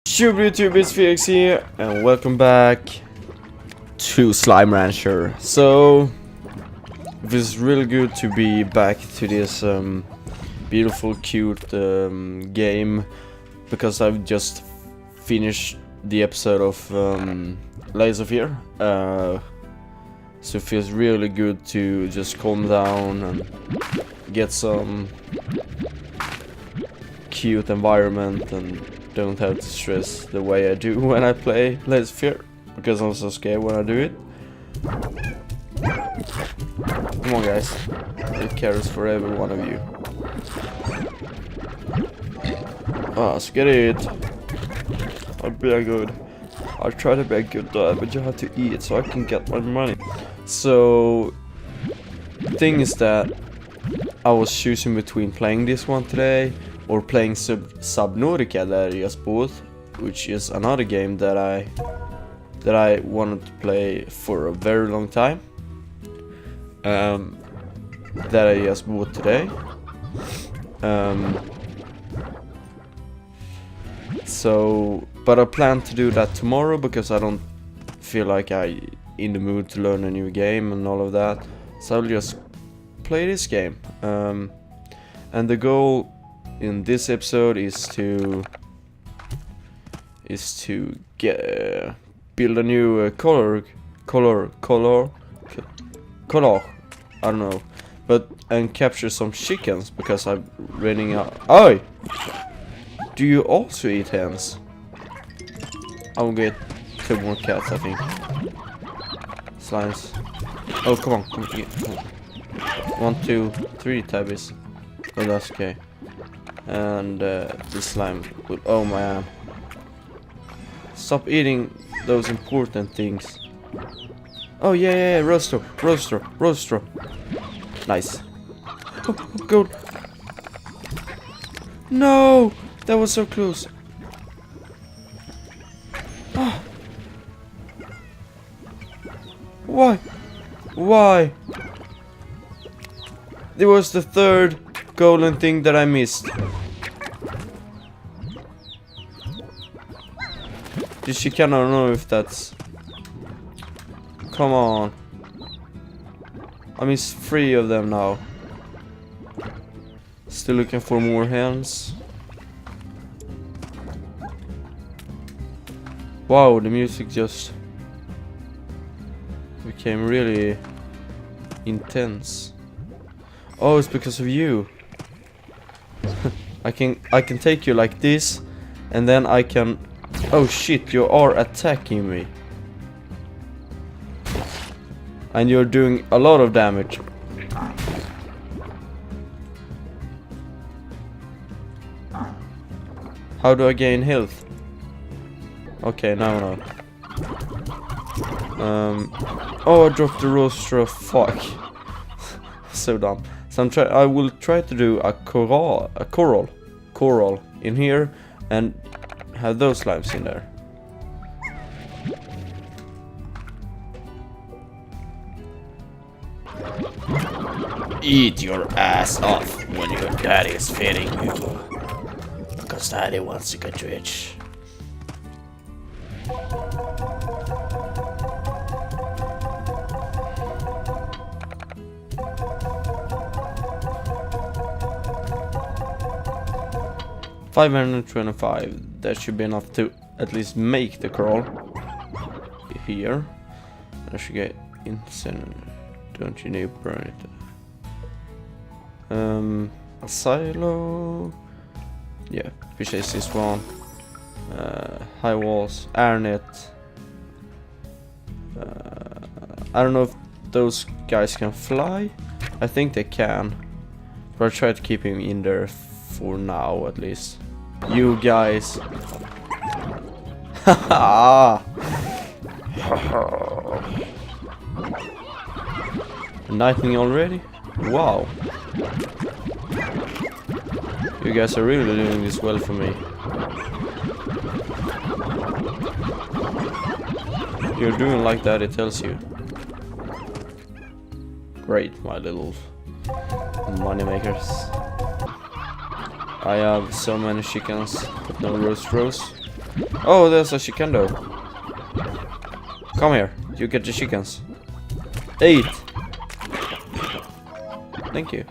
YouTube, it's Felix here, and welcome back to Slime Rancher. So, it feels really good to be back to this beautiful, cute game, because I've just finished the episode of Layers of Fear. So it feels really good to just calm down and get some cute environment and don't have to stress the way I do when I play Layers of Fear, because I'm so scared when I do it. Come on guys, it cares for every one of you. Let's get it. I'll be a good. I'll try to be a good dad, but you have to eat so I can get my money. So, thing is that I was choosing between playing this one today or playing Subnautica that I just bought, which is another game that I wanted to play for a very long time. That I just bought today. But I plan to do that tomorrow because I don't feel like I'm in the mood to learn a new game and all of that. So I'll just play this game. And the goal in this episode is to build a new color. I don't know, and capture some chickens because I'm running out. Oh, do you also eat hens? I'll get 2 more cats, I think. Slimes. Oh, come on, come eat. Come on. 1, 2, 3 tabbies. Oh, that's okay. And this slime. Oh man! Stop eating those important things. Oh yeah, roaster. Nice. Oh, gold. No, that was so close. Oh. Why? It was the third golden thing that I missed. She cannot know if that's... Come on. I missed 3 of them now. Still looking for more hens. Wow, the music just became really intense. Oh, it's because of you. I can take you like this, and then I can... Oh shit, you are attacking me. And you're doing a lot of damage. How do I gain health? Okay, now. Oh, I dropped the roaster. Fuck. So dumb. So I will try to do a coral in here and have those slimes in there. Eat your ass off when your daddy is feeding you, because daddy wants to get rich. $525. That should be enough to at least make the crawl. Here, I should get insane. Don't you need to burn it? A silo. Yeah, fish is this one. High walls, airnet. I don't know if those guys can fly. I think they can, but I'll try to keep him in there for now at least. You guys. Haha. Lightning already? Wow. You guys are really doing this well for me. You're doing like that, it tells you. Great, my little money makers. I have so many chickens, but no roast roast. Oh, there's a chicken though. Come here. You get the chickens. 8. Thank you.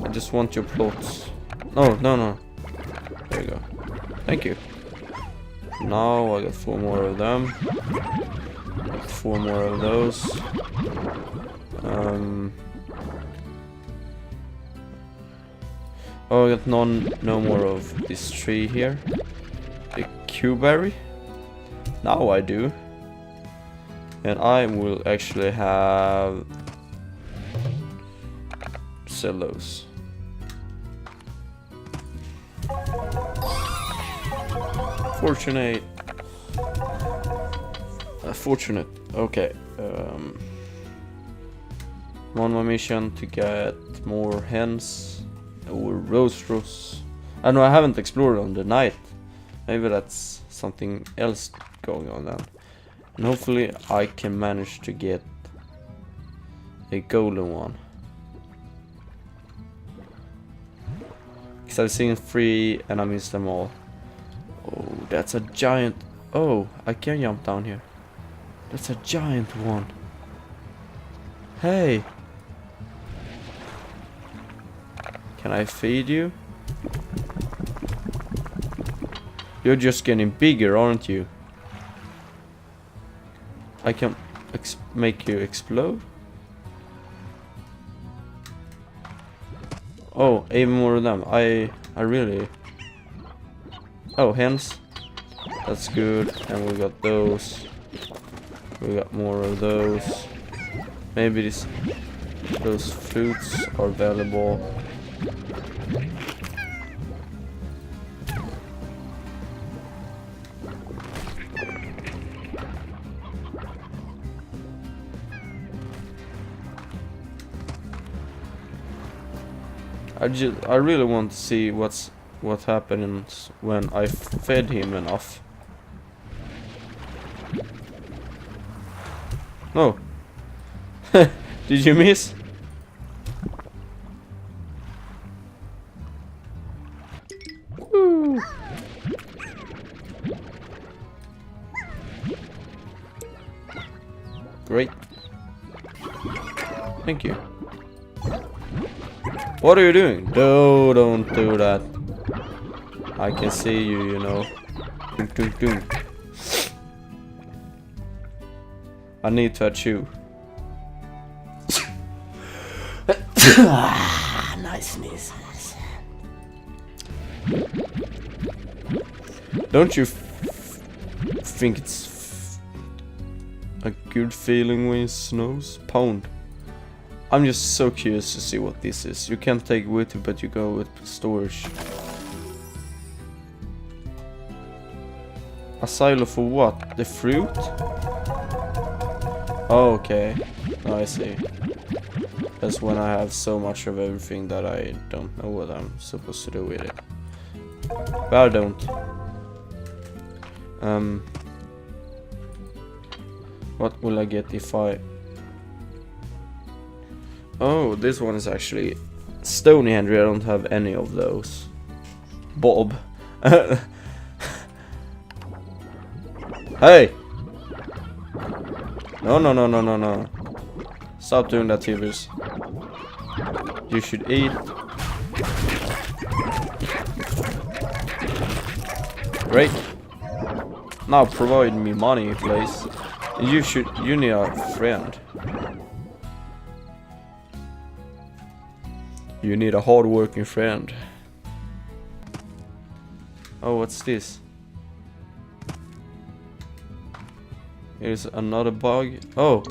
I just want your plots. No, no, no. There you go. Thank you. Now I got 4 more of them. Got 4 more of those. Oh, I got no more of this tree here. The Q-berry. Now I do. And I will actually have sell those. Fortunate. Fortunate. Okay. I'm on my mission to get more hens or roosters. I know I haven't explored on the night. Maybe that's something else going on then. And hopefully I can manage to get a golden one. Because I've seen 3 and I missed them all. Oh, that's a giant. Oh, I can jump down here. That's a giant one. Hey. Can I feed you? You're just getting bigger, aren't you? I can make you explode. Oh, even more of them. I really. Oh, hens. That's good. And we got those. We got more of those. Maybe those fruits are valuable. I really want to see what happens when I fed him enough. No. Did you miss? Woo. Great. Thank you. What are you doing? No, don't do that. I can see you, you know. Dun, dun, dun. I need to chew. Nice sneeze. Don't you think it's a good feeling when it snows? Pound. I'm just so curious to see what this is. You can't take it with you, but you go with storage. A silo for what? The fruit? Oh, okay. Oh, I see. That's when I have so much of everything that I don't know what I'm supposed to do with it. But I don't. What will I get if I... Oh, this one is actually Stony Henry. I don't have any of those. Bob. Hey! No, no, no, no, no, no. Stop doing that, Tibers. You should eat. Great. Now provide me money, please. You need a friend. You need a hard-working friend. Oh, what's this? Here's another bug. Oh!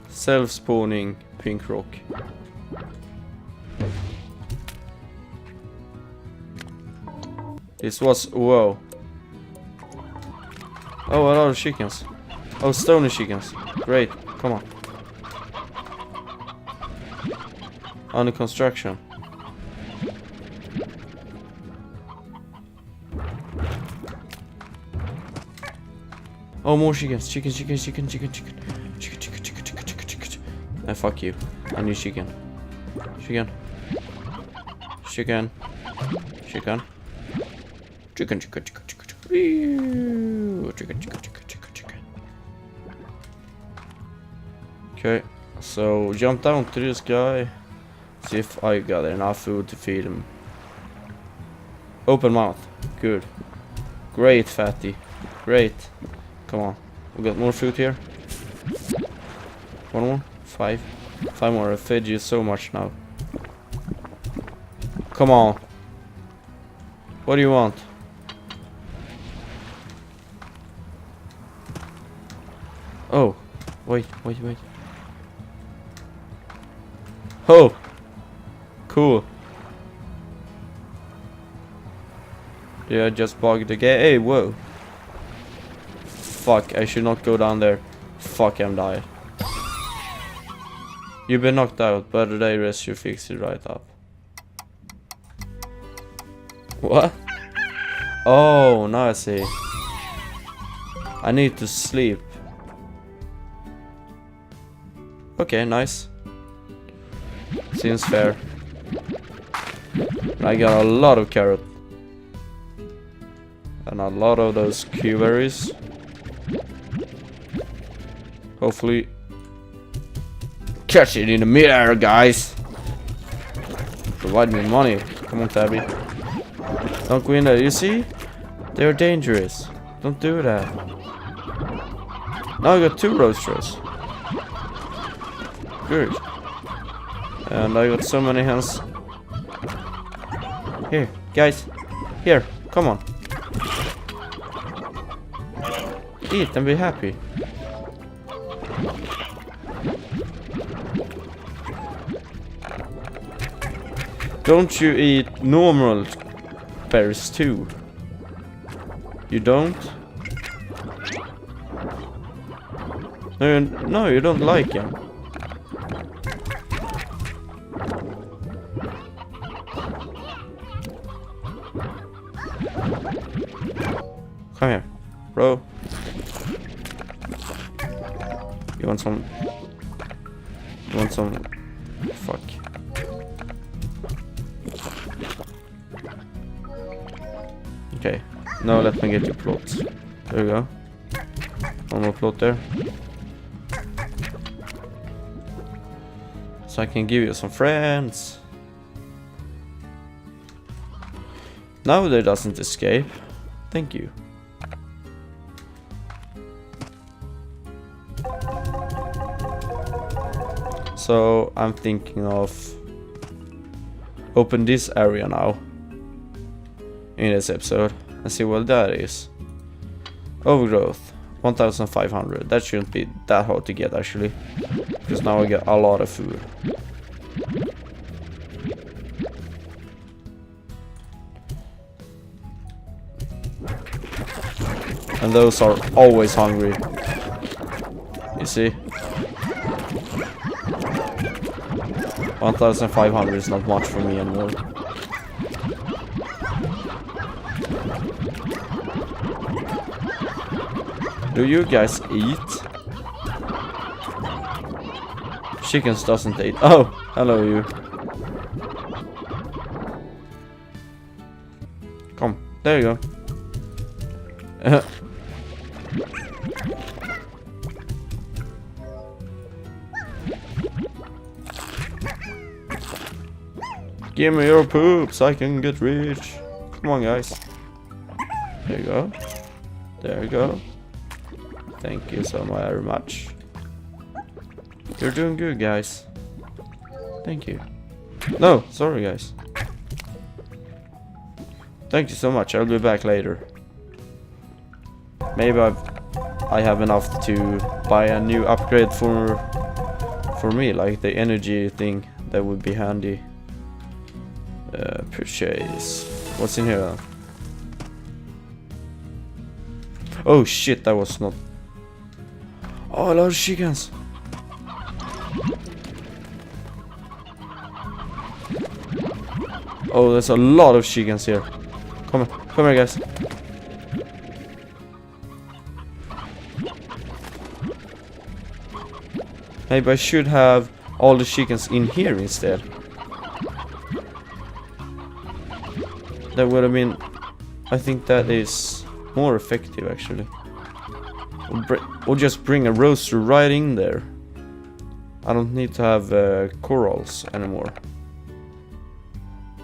Self-spawning pink rock. This was... Whoa. Oh, a lot of chickens. Oh, stony chickens. Great. Come on. Under construction. Oh, more chickens. Chicken. Fuck you. I need chicken. Chicken. Chicken. Chicken. Chicken, chicken, chicken, chicken, chicken. Chicken, chicken, chicken, chicken, chicken. Okay, so jump down to this guy. See if I got enough food to feed him. Open mouth. Good. Great, fatty. Great. Come on. We got more food here. One more. 5. 5 more. I fed you so much now. Come on. What do you want? Oh. Wait. Oh. Cool. Yeah, I just bugged the game. Hey, whoa. Fuck, I should not go down there. Fuck, I'm dying. You've been knocked out, but today rest you fix it right up. What? Oh, now I see. I need to sleep. Okay, nice. Seems fair. I got a lot of carrot. And a lot of those Q-berries. Hopefully catch it in the midair, guys. Provide me money. Come on, Tabby. Don't go in there. You see? They're dangerous. Don't do that. Now I got 2 roasters. Good. And I got so many hens. Here, guys. Here, come on. Eat and be happy. Don't you eat normal berries too? You don't? No, you don't like them. Come here, bro. You want some? You want some? Fuck. Okay. Now let me get your plots. There we go. One more plot there. So I can give you some friends. Now they doesn't escape. Thank you. So I'm thinking of open this area now in this episode and see what that is. Overgrowth 1500. That shouldn't be that hard to get actually, because now I get a lot of food. And those are always hungry. You see? 1500 is not much for me anymore. Do you guys eat? Chickens doesn't eat. Oh, hello you. Come, there you go. Give me your poops, I can get rich. Come on, guys. There you go. There you go. Thank you so very much. You're doing good, guys. Thank you. No, sorry, guys. Thank you so much. I'll be back later. Maybe I have enough to buy a new upgrade for me, like the energy thing. That would be handy. Purchase. What's in here then? Oh shit, that was not. Oh, a lot of chickens. Oh, there's a lot of chickens here. Come here, guys. Maybe I should have all the chickens in here instead. That would have been... I think that is more effective actually. Or just bring a roaster right in there. I don't need to have corals anymore.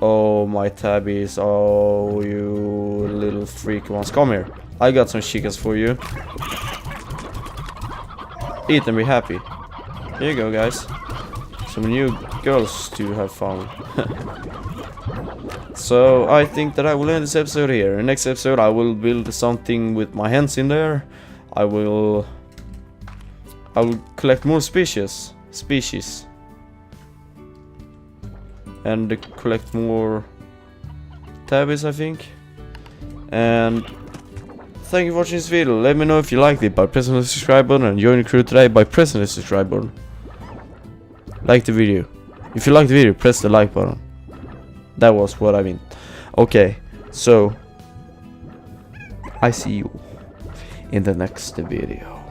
Oh, my tabbies. Oh, you little freak ones. Come here. I got some chickens for you. Eat and be happy. Here you go, guys. Some new girls to have fun. So, I think that I will end this episode here. In the next episode, I will build something with my hands in there. I will collect more species. And collect more tabbies, I think. And thank you for watching this video. Let me know if you liked it by pressing the subscribe button, and join the crew today by pressing the subscribe button. Like the video. If you like the video, press the like button. That was what I mean. Okay, so I see you in the next video.